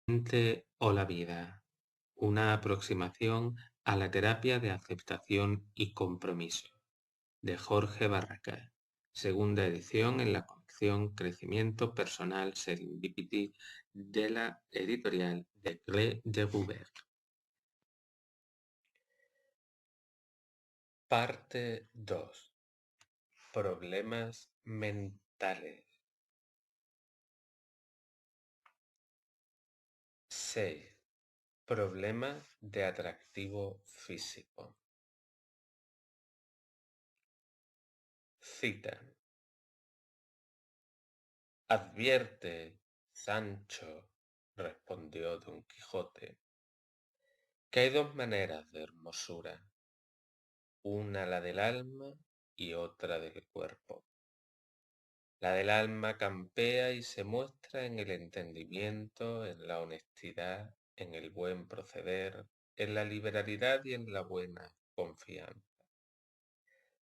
Mente o la vida, una aproximación a la terapia de aceptación y compromiso, de Jorge Barraca, segunda edición en la colección Crecimiento Personal Serendipity de la editorial de Clé de Roubert. Parte 2. Problemas mentales. 6. Problemas de atractivo físico. Cita. Advierte, Sancho, respondió Don Quijote, que hay dos maneras de hermosura, una la del alma y otra del cuerpo. La del alma campea y se muestra en el entendimiento, en la honestidad, en el buen proceder, en la liberalidad y en la buena confianza.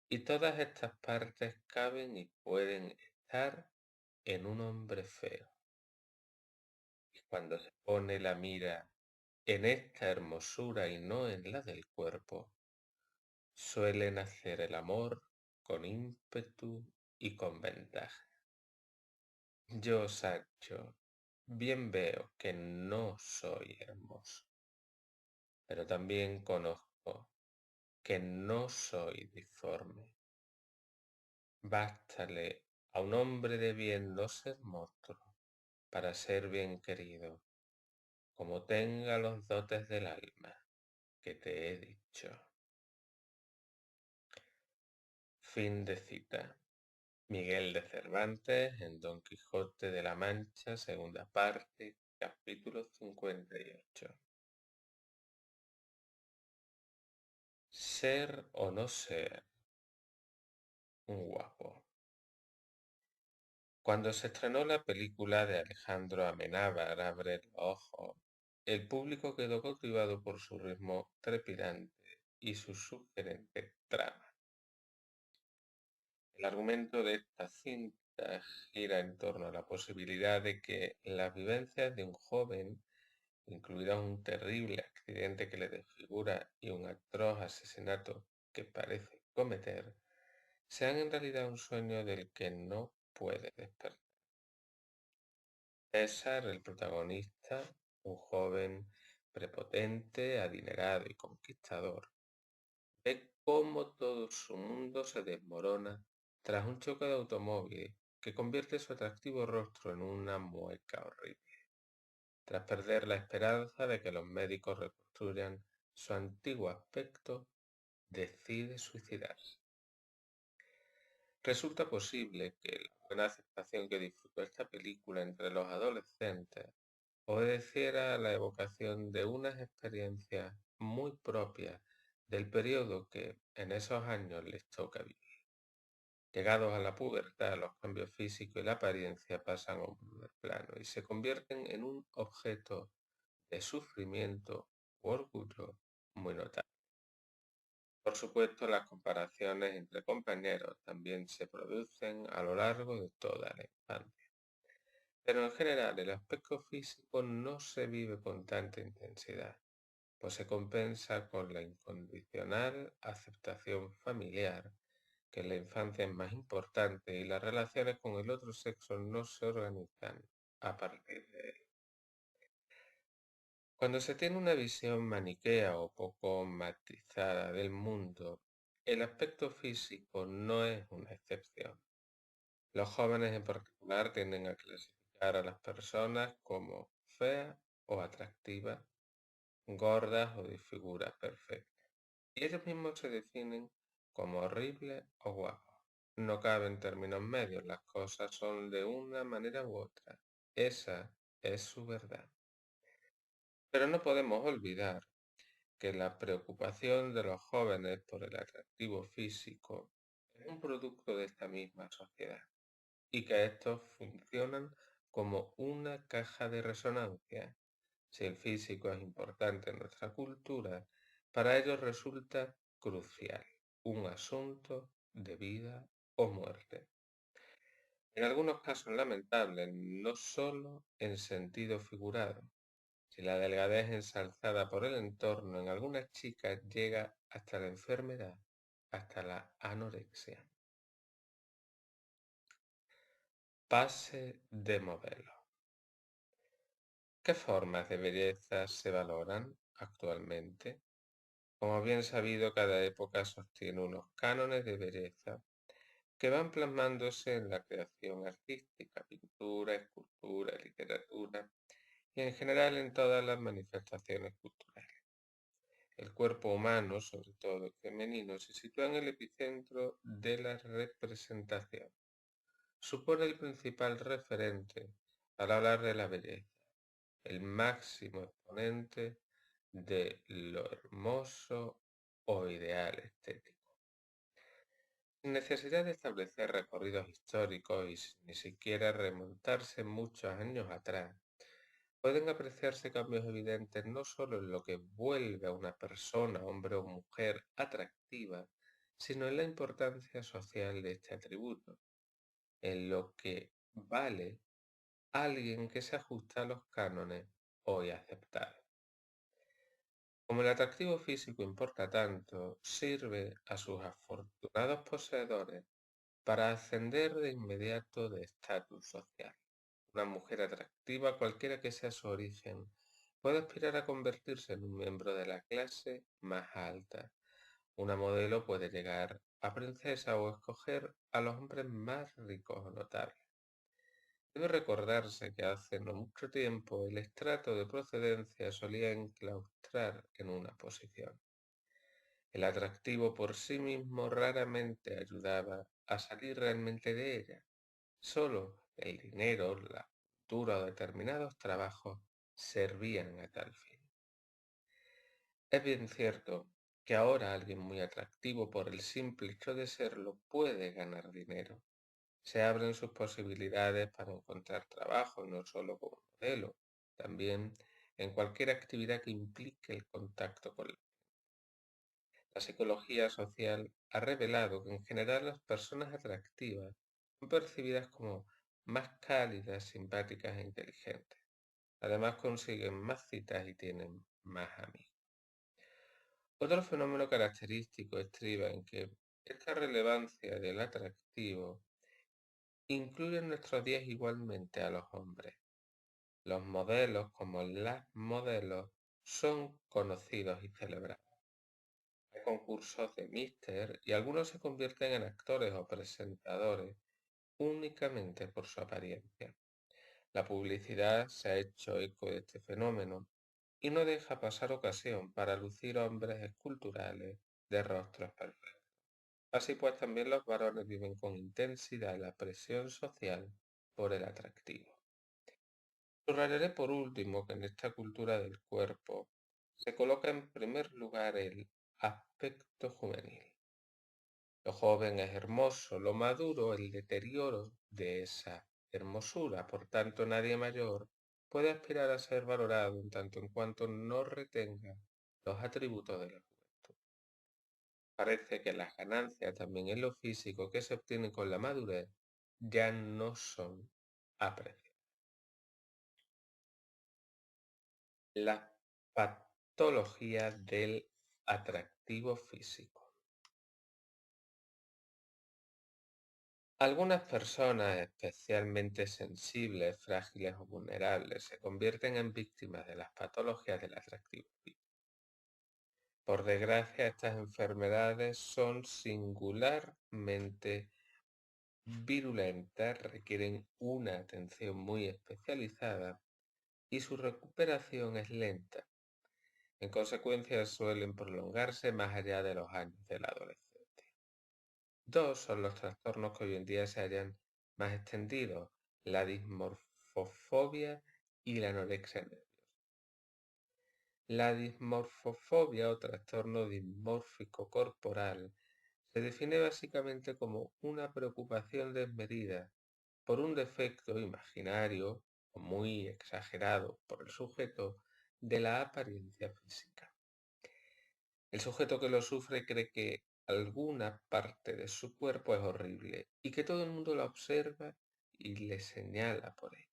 Y todas estas partes caben y pueden estar en un hombre feo. Y cuando se pone la mira en esta hermosura y no en la del cuerpo, suele nacer el amor con ímpetu y con ventaja. Yo, Sancho, bien veo que no soy hermoso, pero también conozco que no soy disforme. Bástale a un hombre de bien no ser monstruo para ser bien querido, como tenga los dotes del alma que te he dicho. Fin de cita. Miguel de Cervantes en Don Quijote de la Mancha, segunda parte, capítulo 58. Ser o no ser un guapo. Cuando se estrenó la película de Alejandro Amenábar, Abre los ojos, el público quedó cautivado por su ritmo trepidante y su sugerente trama. El argumento de esta cinta gira en torno a la posibilidad de que las vivencias de un joven, incluido un terrible accidente que le desfigura y un atroz asesinato que parece cometer, sean en realidad un sueño del que no puede despertar. César, el protagonista, un joven prepotente, adinerado y conquistador, ve cómo todo su mundo se desmorona tras un choque de automóvil que convierte su atractivo rostro en una mueca horrible. Tras perder la esperanza de que los médicos reconstruyan su antiguo aspecto, decide suicidarse. Resulta posible que la buena aceptación que disfrutó esta película entre los adolescentes obedeciera a la evocación de unas experiencias muy propias del periodo que en esos años les toca vivir. Llegados a la pubertad, los cambios físicos y la apariencia pasan a un primer plano y se convierten en un objeto de sufrimiento u orgullo muy notable. Por supuesto, las comparaciones entre compañeros también se producen a lo largo de toda la infancia. Pero en general el aspecto físico no se vive con tanta intensidad, pues se compensa con la incondicional aceptación familiar, que en la infancia es más importante y las relaciones con el otro sexo no se organizan a partir de él. Cuando se tiene una visión maniquea o poco matizada del mundo, el aspecto físico no es una excepción. Los jóvenes en particular tienden a clasificar a las personas como feas o atractivas, gordas o de figura perfecta. Y ellos mismos se definen como horribles o guapos. No caben términos medios, las cosas son de una manera u otra. Esa es su verdad. Pero no podemos olvidar que la preocupación de los jóvenes por el atractivo físico es un producto de esta misma sociedad y que estos funcionan como una caja de resonancia. Si el físico es importante en nuestra cultura, para ellos resulta crucial, un asunto de vida o muerte. En algunos casos lamentables, no solo en sentido figurado, y la delgadez ensalzada por el entorno en algunas chicas llega hasta la enfermedad, hasta la anorexia. Pase de modelo. ¿Qué formas de belleza se valoran actualmente? Como bien sabido, cada época sostiene unos cánones de belleza que van plasmándose en la creación artística, pintura, escultura, literatura y en general en todas las manifestaciones culturales. El cuerpo humano, sobre todo el femenino, se sitúa en el epicentro de la representación. Supone el principal referente al hablar de la belleza, el máximo exponente de lo hermoso o ideal estético. Sin necesidad de establecer recorridos históricos y sin ni siquiera remontarse muchos años atrás, pueden apreciarse cambios evidentes no solo en lo que vuelve a una persona, hombre o mujer, atractiva, sino en la importancia social de este atributo, en lo que vale alguien que se ajusta a los cánones hoy aceptados. Como el atractivo físico importa tanto, sirve a sus afortunados poseedores para ascender de inmediato de estatus social. Una mujer atractiva, cualquiera que sea su origen, puede aspirar a convertirse en un miembro de la clase más alta. Una modelo puede llegar a princesa o escoger a los hombres más ricos o notables. Debe recordarse que hace no mucho tiempo el estrato de procedencia solía enclaustrar en una posición. El atractivo por sí mismo raramente ayudaba a salir realmente de ella. Solo el dinero, la cultura o determinados trabajos servían a tal fin. Es bien cierto que ahora alguien muy atractivo por el simple hecho de serlo puede ganar dinero. Se abren sus posibilidades para encontrar trabajo, no solo como modelo, también en cualquier actividad que implique el contacto con la gente. La psicología social ha revelado que en general las personas atractivas son percibidas como más cálidas, simpáticas e inteligentes. Además consiguen más citas y tienen más amigos. Otro fenómeno característico estriba en que esta relevancia del atractivo incluye en nuestros días igualmente a los hombres. Los modelos, como las modelos, son conocidos y celebrados. Hay concursos de Mister y algunos se convierten en actores o presentadores únicamente por su apariencia. La publicidad se ha hecho eco de este fenómeno y no deja pasar ocasión para lucir hombres esculturales de rostros perfectos. Así pues, también los varones viven con intensidad la presión social por el atractivo. Subrayaré por último que en esta cultura del cuerpo se coloca en primer lugar el aspecto juvenil. Lo joven es hermoso, lo maduro el deterioro de esa hermosura. Por tanto, nadie mayor puede aspirar a ser valorado en tanto en cuanto no retenga los atributos de la juventud. Parece que las ganancias también en lo físico que se obtienen con la madurez ya no son apreciadas. La patología del atractivo físico. Algunas personas especialmente sensibles, frágiles o vulnerables se convierten en víctimas de las patologías del atractivo físico. Por desgracia, estas enfermedades son singularmente virulentas, requieren una atención muy especializada y su recuperación es lenta. En consecuencia, suelen prolongarse más allá de los años de la adolescencia. Dos son los trastornos que hoy en día se hallan más extendidos: la dismorfofobia y la anorexia nerviosa. La dismorfofobia o trastorno dismórfico corporal se define básicamente como una preocupación desmedida por un defecto imaginario o muy exagerado por el sujeto de la apariencia física. El sujeto que lo sufre cree que alguna parte de su cuerpo es horrible y que todo el mundo la observa y le señala por ello.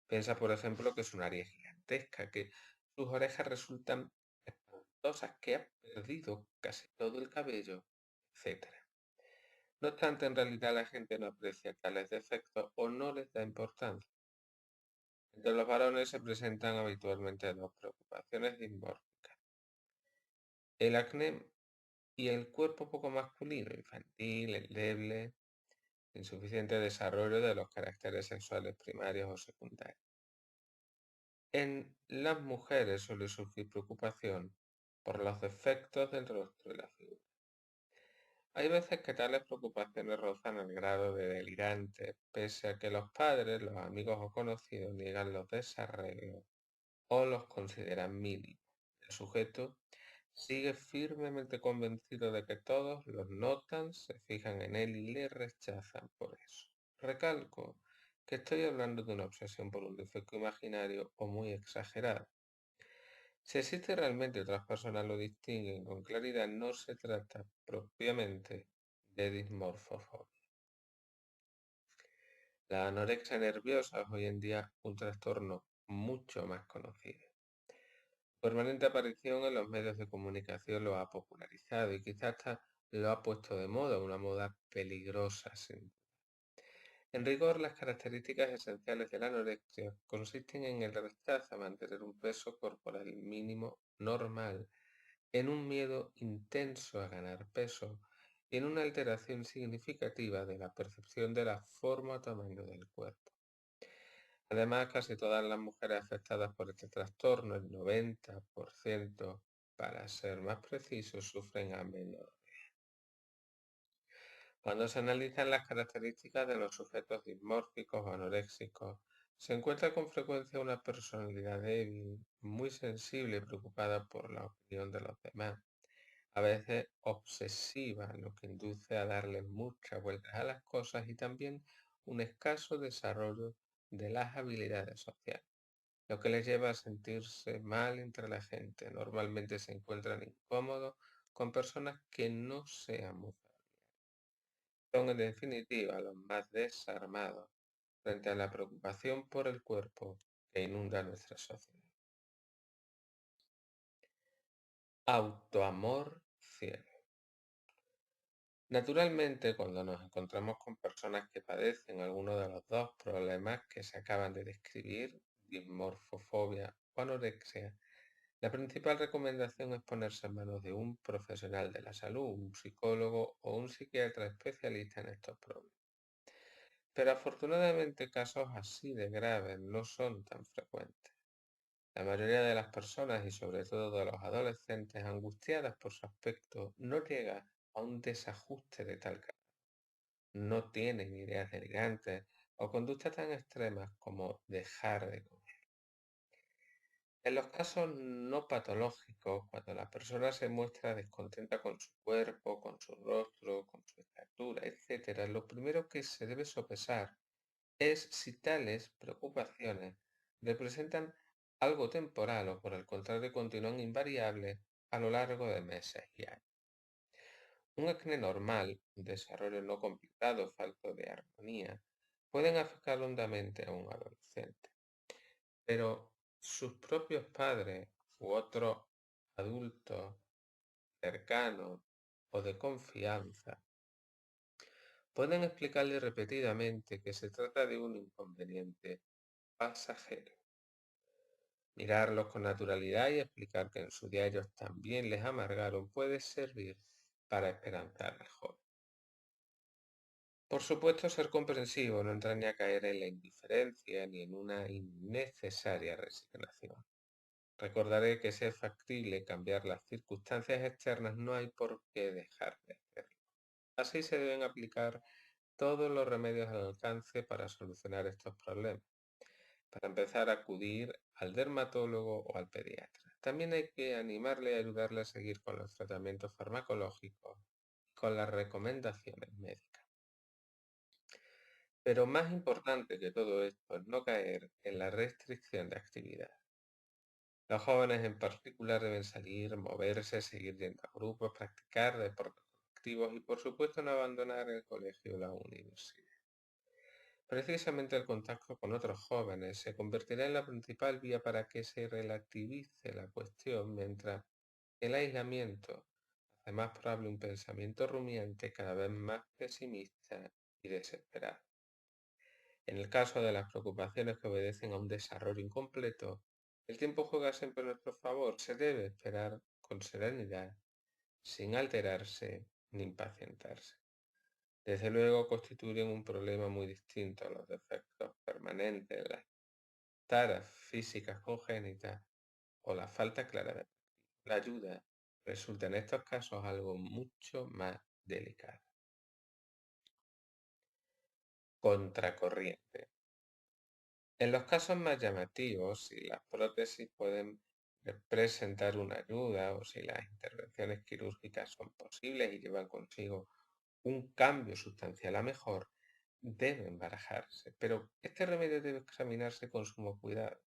Piensa, por ejemplo, que su nariz es gigante. gigantesca, que sus orejas resultan espantosas, que ha perdido casi todo el cabello, etcétera. No obstante, en realidad la gente no aprecia tales defectos o no les da importancia. Entre los varones se presentan habitualmente dos preocupaciones dismórficas: el acné y el cuerpo poco masculino, infantil, endeble, insuficiente desarrollo de los caracteres sexuales primarios o secundarios. En las mujeres suele surgir preocupación por los defectos del rostro y la figura. Hay veces que tales preocupaciones rozan el grado de delirante, pese a que los padres, los amigos o conocidos niegan los desarreglos o los consideran mínimos. El sujeto sigue firmemente convencido de que todos los notan, se fijan en él y le rechazan por eso. Recalco que estoy hablando de una obsesión por un defecto imaginario o muy exagerado. Si existe realmente otras personas lo distinguen con claridad, no se trata propiamente de dismorfofobia. La anorexia nerviosa es hoy en día un trastorno mucho más conocido. Su permanente aparición en los medios de comunicación lo ha popularizado y quizás hasta lo ha puesto de moda, una moda peligrosa, sin. En rigor, las características esenciales de la anorexia consisten en el rechazo a mantener un peso corporal mínimo normal, en un miedo intenso a ganar peso y en una alteración significativa de la percepción de la forma o tamaño del cuerpo. Además, casi todas las mujeres afectadas por este trastorno, el 90%, para ser más precisos, sufren amenorrea. Cuando se analizan las características de los sujetos dismórficos o anoréxicos, se encuentra con frecuencia una personalidad débil, muy sensible y preocupada por la opinión de los demás, a veces obsesiva, lo que induce a darle muchas vueltas a las cosas, y también un escaso desarrollo de las habilidades sociales, lo que les lleva a sentirse mal entre la gente. Normalmente se encuentran incómodos con personas que no sean muy familiares. Son en definitiva los más desarmados frente a la preocupación por el cuerpo que inunda nuestra sociedad. Autoamor ciego. Naturalmente, cuando nos encontramos con personas que padecen alguno de los dos problemas que se acaban de describir, dismorfofobia o anorexia, la principal recomendación es ponerse en manos de un profesional de la salud, un psicólogo o un psiquiatra especialista en estos problemas. Pero afortunadamente casos así de graves no son tan frecuentes. La mayoría de las personas, y sobre todo de los adolescentes angustiadas por su aspecto, no llega a un desajuste de tal calado. No tienen ideas delirantes o conductas tan extremas como dejar de comer. En los casos no patológicos, cuando la persona se muestra descontenta con su cuerpo, con su rostro, con su estatura, etc., lo primero que se debe sopesar es si tales preocupaciones representan algo temporal o por el contrario continúan invariables a lo largo de meses y años. Un acné normal, un desarrollo no complicado, falto de armonía, pueden afectar hondamente a un adolescente, pero sus propios padres u otros adultos cercanos o de confianza pueden explicarle repetidamente que se trata de un inconveniente pasajero. Mirarlos con naturalidad y explicar que en su día ellos también les amargaron puede servir para esperanzar al joven. Por supuesto, ser comprensivo no entra ni a caer en la indiferencia ni en una innecesaria resignación. Recordaré que si es factible cambiar las circunstancias externas, no hay por qué dejar de hacerlo. Así se deben aplicar todos los remedios al alcance para solucionar estos problemas. Para empezar, acudir al dermatólogo o al pediatra. También hay que animarle y ayudarle a seguir con los tratamientos farmacológicos y con las recomendaciones médicas. Pero más importante que todo esto es no caer en la restricción de actividad. Los jóvenes en particular deben salir, moverse, seguir yendo a grupos, practicar deportes activos y por supuesto no abandonar el colegio o la universidad. Precisamente el contacto con otros jóvenes se convertirá en la principal vía para que se relativice la cuestión, mientras el aislamiento hace más probable un pensamiento rumiante cada vez más pesimista y desesperado. En el caso de las preocupaciones que obedecen a un desarrollo incompleto, el tiempo juega siempre a nuestro favor. Se debe esperar con serenidad, sin alterarse ni impacientarse. Desde luego constituyen un problema muy distinto a los defectos permanentes, las taras físicas congénitas o la falta clara de la ayuda. Resulta en estos casos algo mucho más delicado. Contracorriente. En los casos más llamativos, si las prótesis pueden presentar una ayuda o si las intervenciones quirúrgicas son posibles y llevan consigo un cambio sustancial a mejor, deben barajarse. Pero este remedio debe examinarse con sumo cuidado.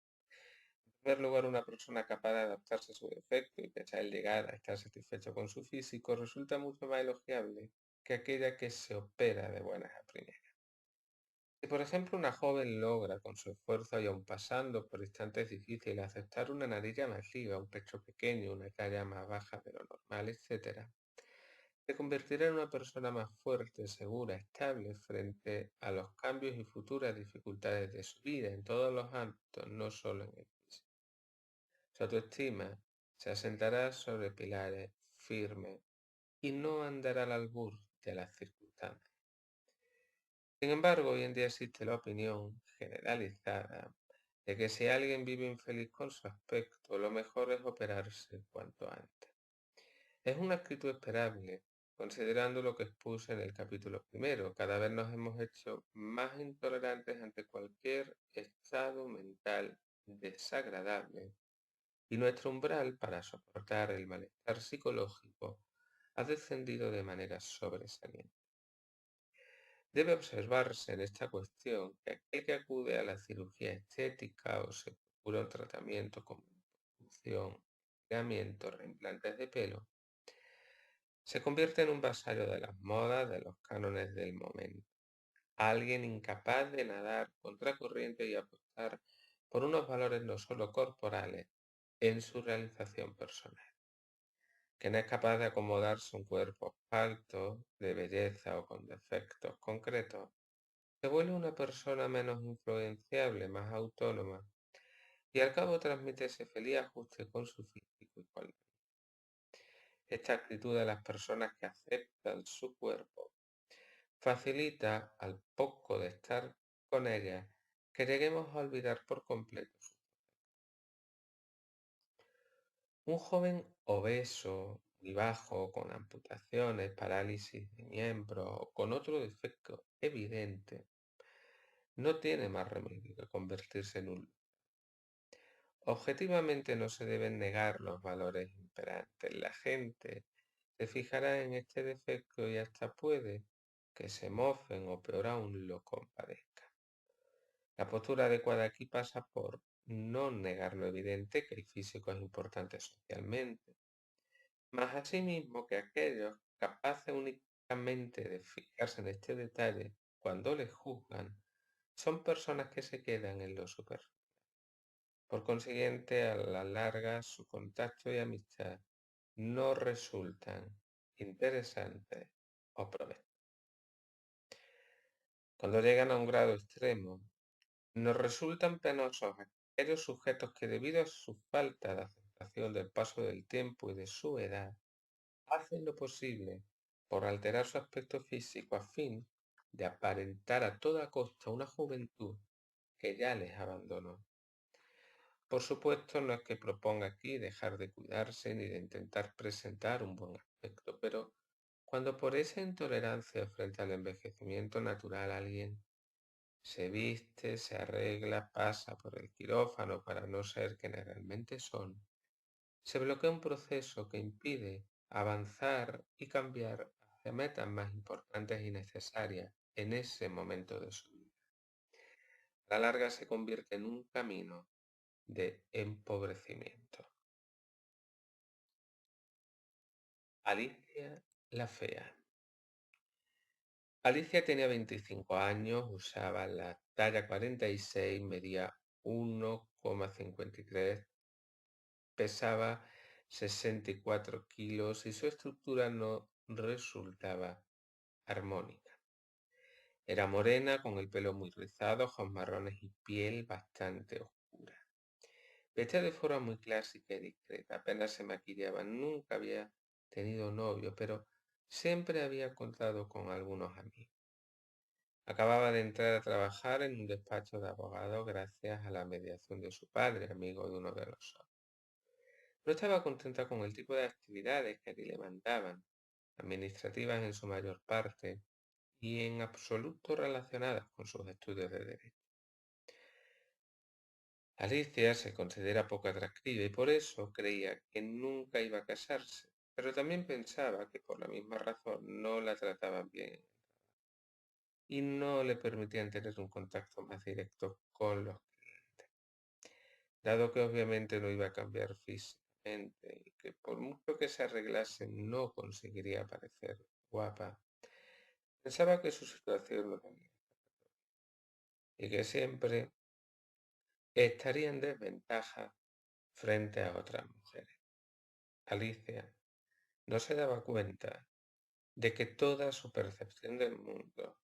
En primer lugar, una persona capaz de adaptarse a su defecto y pese a él llegar a estar satisfecho con su físico resulta mucho más elogiable que aquella que se opera de buenas a primeras. Si por ejemplo una joven logra con su esfuerzo y aun pasando por instantes difíciles aceptar una nariz llamativa, un pecho pequeño, una talla más baja de lo normal, etc., se convertirá en una persona más fuerte, segura, estable frente a los cambios y futuras dificultades de su vida en todos los ámbitos, no solo en el físico. Su autoestima se asentará sobre pilares firmes y no andará al albur de las circunstancias. Sin embargo, hoy en día existe la opinión generalizada de que si alguien vive infeliz con su aspecto, lo mejor es operarse cuanto antes. Es una actitud esperable, considerando lo que expuse en el capítulo primero. Cada vez nos hemos hecho más intolerantes ante cualquier estado mental desagradable y nuestro umbral para soportar el malestar psicológico ha descendido de manera sobresaliente. Debe observarse en esta cuestión que aquel que acude a la cirugía estética o se procura un tratamiento como punción, estiramiento, reimplantes de pelo, se convierte en un vasallo de las modas, de los cánones del momento. Alguien incapaz de nadar contracorriente y apostar por unos valores no solo corporales en su realización personal. Que no es capaz de acomodarse un cuerpo falto, de belleza o con defectos concretos, se vuelve una persona menos influenciable, más autónoma, y al cabo transmite ese feliz ajuste con su físico y cualidad. Esta actitud de las personas que aceptan su cuerpo facilita, al poco de estar con ella, que lleguemos a olvidar por completo. Un joven obeso y bajo, con amputaciones, parálisis de miembros o con otro defecto evidente, no tiene más remedio que convertirse en un... Objetivamente no se deben negar los valores imperantes. La gente se fijará en este defecto y hasta puede que se mofen o peor aún lo compadezcan. La postura adecuada aquí pasa por no negar lo evidente que el físico es importante socialmente, mas asimismo que aquellos capaces únicamente de fijarse en este detalle cuando les juzgan son personas que se quedan en lo superficial. Por consiguiente, a la larga, su contacto y amistad no resultan interesantes o provechosos. Cuando llegan a un grado extremo, nos resultan penosos aquellos sujetos que debido a su falta de aceptación del paso del tiempo y de su edad, hacen lo posible por alterar su aspecto físico a fin de aparentar a toda costa una juventud que ya les abandonó. Por supuesto, no es que proponga aquí dejar de cuidarse ni de intentar presentar un buen aspecto, pero cuando por esa intolerancia frente al envejecimiento natural alguien se viste, se arregla, pasa por el quirófano para no ser quienes realmente son, se bloquea un proceso que impide avanzar y cambiar hacia metas más importantes y necesarias en ese momento de su vida. A la larga se convierte en un camino de empobrecimiento. Alicia la Fea. Alicia tenía 25 años, usaba la talla 46, medía 1,53, pesaba 64 kilos y su estructura no resultaba armónica. Era morena, con el pelo muy rizado, ojos marrones y piel bastante oscura. Vestía de forma muy clásica y discreta, apenas se maquillaba, nunca había tenido novio, pero siempre había contado con algunos amigos. Acababa de entrar a trabajar en un despacho de abogados gracias a la mediación de su padre, amigo de uno de los socios. No estaba contenta con el tipo de actividades que allí le mandaban, administrativas en su mayor parte y en absoluto relacionadas con sus estudios de derecho. Alicia se considera poco atractiva y por eso creía que nunca iba a casarse, pero también pensaba que por la misma razón no la trataban bien y no le permitían tener un contacto más directo con los clientes. Dado que obviamente no iba a cambiar físicamente y que por mucho que se arreglase no conseguiría parecer guapa, pensaba que su situación no cambiaría y que siempre estaría en desventaja frente a otras mujeres. Alicia no se daba cuenta de que toda su percepción del mundo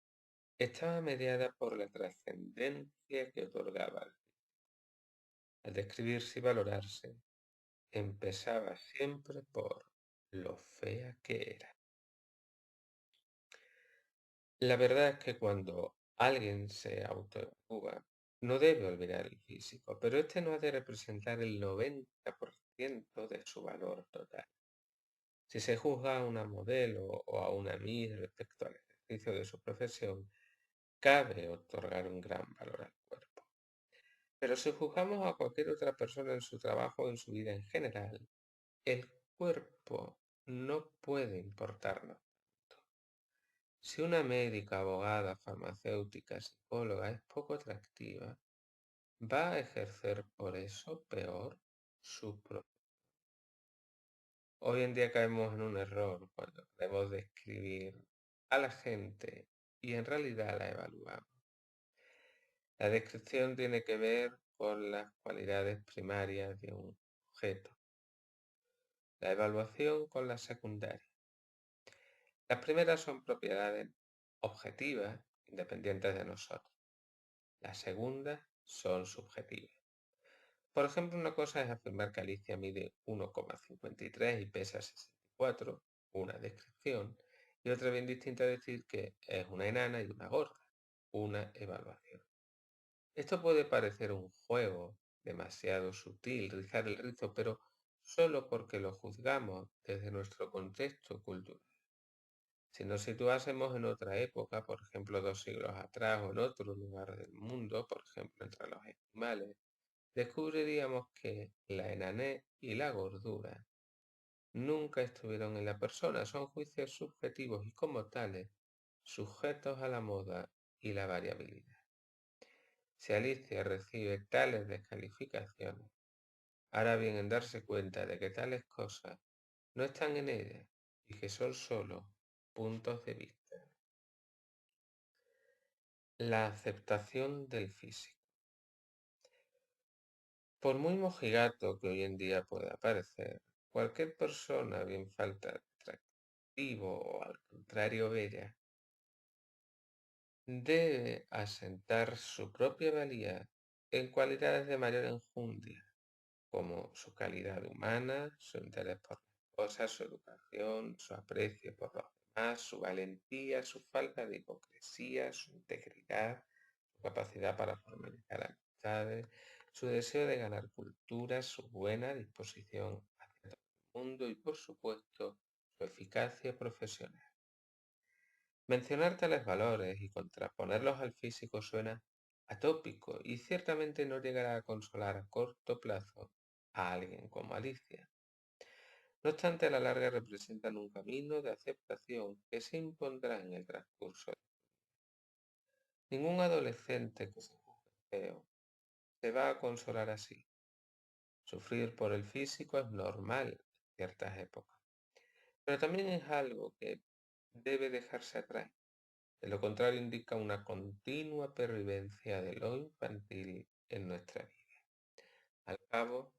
estaba mediada por la trascendencia que otorgaba. Al describirse y valorarse, empezaba siempre por lo fea que era. La verdad es que cuando alguien se autoevalúa, no debe olvidar el físico, pero este no ha de representar el 90% de su valor total. Si se juzga a una modelo o a una Miss respecto al ejercicio de su profesión, cabe otorgar un gran valor al cuerpo. Pero si juzgamos a cualquier otra persona en su trabajo o en su vida en general, el cuerpo no puede importarnos. Si una médica, abogada, farmacéutica, psicóloga es poco atractiva, ¿va a ejercer por eso peor su profesión? Hoy en día caemos en un error cuando queremos describir a la gente y en realidad la evaluamos. La descripción tiene que ver con las cualidades primarias de un objeto, la evaluación con las secundarias. Las primeras son propiedades objetivas, independientes de nosotros. Las segundas son subjetivas. Por ejemplo, una cosa es afirmar que Alicia mide 1,53 y pesa 64, una descripción, y otra bien distinta decir que es una enana y una gorda, una evaluación. Esto puede parecer un juego demasiado sutil, rizar el rizo, pero solo porque lo juzgamos desde nuestro contexto cultural. Si nos situásemos en otra época, por ejemplo 2 siglos atrás o en otro lugar del mundo, por ejemplo entre los esquimales, descubriríamos que la enanez y la gordura nunca estuvieron en la persona, son juicios subjetivos y como tales, sujetos a la moda y la variabilidad. Si Alicia recibe tales descalificaciones, hará bien en darse cuenta de que tales cosas no están en ella y que son solo puntos de vista. La aceptación del físico. Por muy mojigato que hoy en día pueda parecer, cualquier persona, bien falta de atractivo o al contrario bella, debe asentar su propia valía en cualidades de mayor enjundia, como su calidad humana, su interés por las cosas, su educación, su aprecio por los demás, su valentía, su falta de hipocresía, su integridad, su capacidad para formalizar amistades, su deseo de ganar cultura, su buena disposición hacia todo el mundo y, por supuesto, su eficacia profesional. Mencionar tales valores y contraponerlos al físico suena atópico y ciertamente no llegará a consolar a corto plazo a alguien como Alicia. No obstante, a la larga representan un camino de aceptación que se impondrá en el transcurso. Ningún adolescente que se juzgue feo se va a consolar así. Sufrir por el físico es normal en ciertas épocas, pero también es algo que debe dejarse atrás. De lo contrario, indica una continua pervivencia de lo infantil en nuestra vida. Al cabo,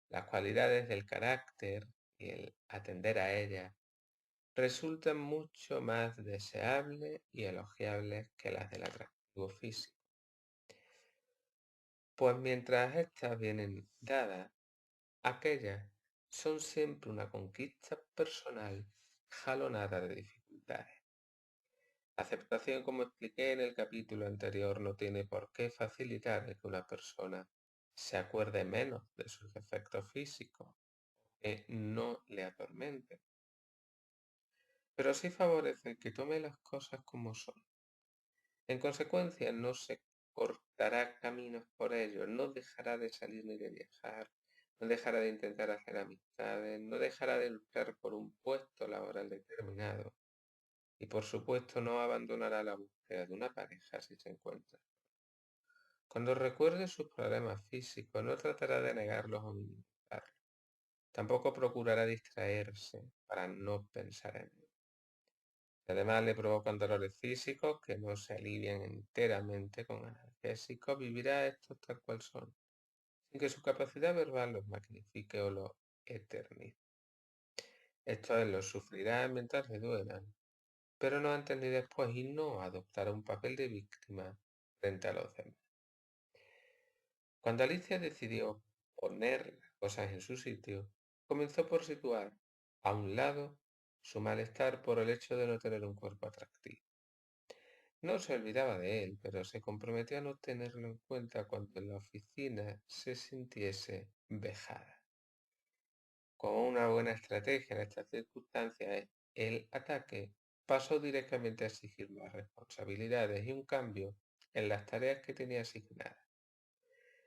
las cualidades del carácter y el atender a ellas resultan mucho más deseables y elogiables que las del atractivo físico. Pues mientras estas vienen dadas, aquellas son siempre una conquista personal jalonada de dificultades. La aceptación, como expliqué en el capítulo anterior, no tiene por qué facilitar el que una persona se acuerde menos de sus defectos físicos, que no le atormenten, pero sí favorece que tome las cosas como son. En consecuencia, no se cortará caminos por ello, no dejará de salir ni de viajar, no dejará de intentar hacer amistades, no dejará de luchar por un puesto laboral determinado y por supuesto no abandonará la búsqueda de una pareja si se encuentra. Cuando recuerde sus problemas físicos, no tratará de negarlos o minimizarlos. Tampoco procurará distraerse para no pensar en ellos. Además le provocan dolores físicos que no se alivian enteramente con analgésicos, vivirá estos tal cual son, sin que su capacidad verbal los magnifique o los eternice. Esto es, los sufrirá mientras le duelan, pero no antes ni después, y no adoptará un papel de víctima frente a los demás. Cuando Alicia decidió poner las cosas en su sitio, comenzó por situar a un lado su malestar por el hecho de no tener un cuerpo atractivo. No se olvidaba de él, pero se comprometió a no tenerlo en cuenta cuando en la oficina se sintiese vejada. Como una buena estrategia en estas circunstancias, el ataque pasó directamente a exigir más responsabilidades y un cambio en las tareas que tenía asignadas.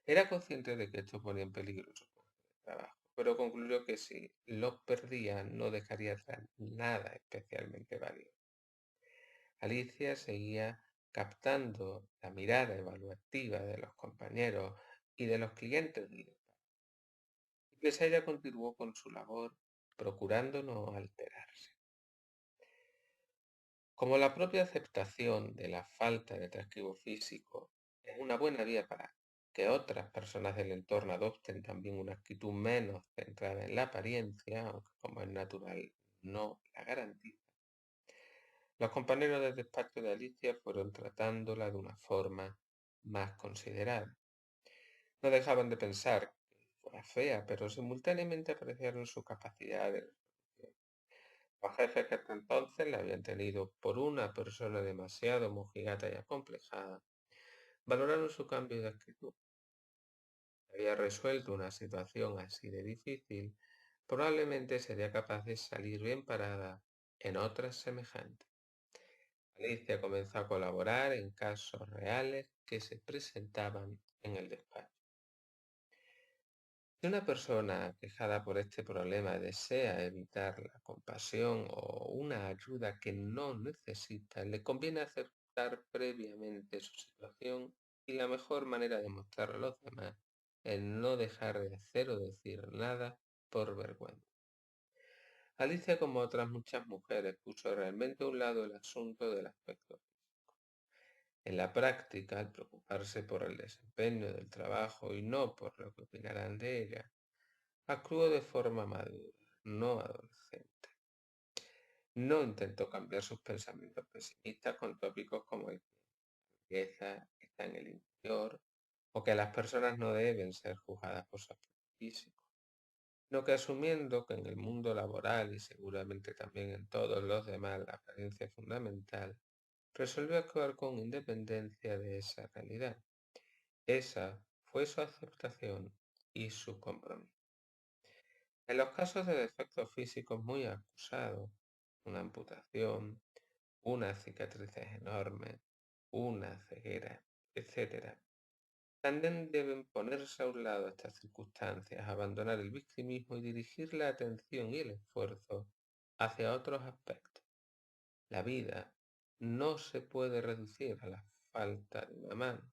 Era consciente de que esto ponía en peligro su puesto de trabajo, pero concluyó que si lo perdía no dejaría atrás nada especialmente valioso. Alicia seguía captando la mirada evaluativa de los compañeros y de los clientes del despacho. Y pese a ella continuó con su labor, procurando no alterarse. Como la propia aceptación de la falta de atractivo físico es una buena vía para que otras personas del entorno adopten también una actitud menos centrada en la apariencia, aunque como es natural no la garantiza, los compañeros del despacho de Alicia fueron tratándola de una forma más considerada. No dejaban de pensar que fuera fea, pero simultáneamente apreciaron su capacidad de resolución. Los jefes que hasta entonces la habían tenido por una persona demasiado mojigata y acomplejada, valoraron su cambio de actitud. Había resuelto una situación así de difícil, probablemente sería capaz de salir bien parada en otras semejantes. Alicia comenzó a colaborar en casos reales que se presentaban en el despacho. Si una persona aquejada por este problema desea evitar la compasión o una ayuda que no necesita, le conviene aceptar previamente su situación y la mejor manera de mostrarlo a los demás es no dejar de hacer o decir nada por vergüenza. Alicia, como otras muchas mujeres, puso realmente a un lado el asunto del aspecto. En la práctica, al preocuparse por el desempeño del trabajo y no por lo que opinarán de ella, actuó de forma madura, no adolescente. No intentó cambiar sus pensamientos pesimistas con tópicos como el que la belleza está en el interior o que las personas no deben ser juzgadas por su aspecto físico, sino que asumiendo que en el mundo laboral y seguramente también en todos los demás la apariencia es fundamental, resolvió actuar con independencia de esa realidad. Esa fue su aceptación y su compromiso. En los casos de defectos físicos muy acusados, una amputación, unas cicatrices enormes, una ceguera, etc., también deben ponerse a un lado estas circunstancias, abandonar el victimismo y dirigir la atención y el esfuerzo hacia otros aspectos. La vida no se puede reducir a la falta de una mano.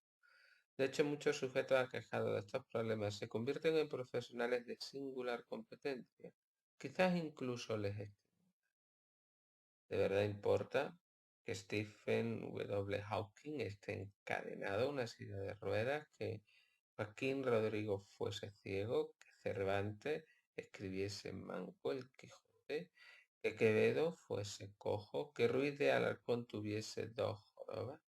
De hecho, muchos sujetos aquejados de estos problemas se convierten en profesionales de singular competencia. Quizás incluso les estimen. ¿De verdad importa que Stephen W. Hawking esté encadenado a una silla de ruedas, que Joaquín Rodrigo fuese ciego, que Cervantes escribiese manco el Quijote, que Quevedo fuese cojo, que Ruiz de Alarcón tuviese dos jorobas.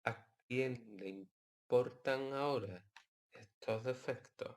¿A quién le importan ahora estos defectos?